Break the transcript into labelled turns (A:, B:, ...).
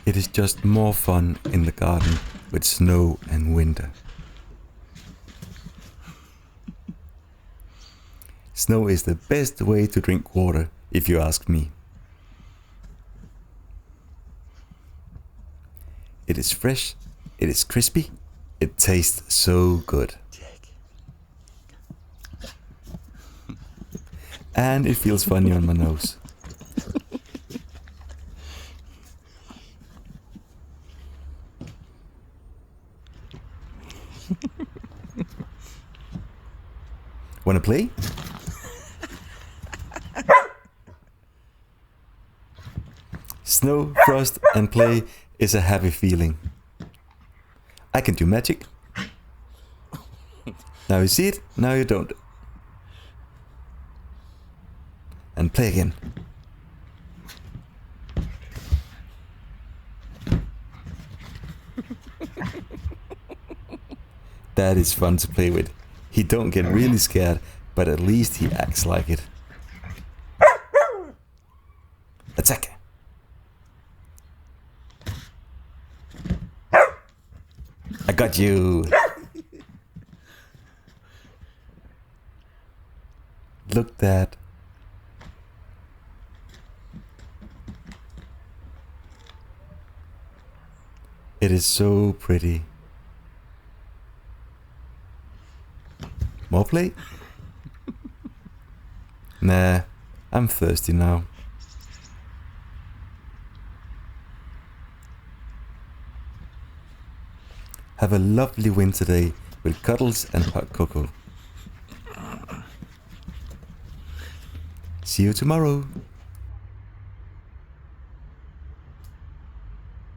A: It is just more fun in the garden with snow and winter. Snow is the best way to drink water, if you ask me. It is fresh, it is crispy, it tastes so good. And it feels funny on my nose. Wanna play? Snow, frost and play is a happy feeling. I can do magic. Now you see it, now you don't. And play again. That is fun to play with. He don't get really scared, but at least he acts like it. Attack! I got you! Look, Dad. It is so pretty. More play? Nah, I'm thirsty now. Have a lovely winter day with cuddles and hot cocoa. See you tomorrow.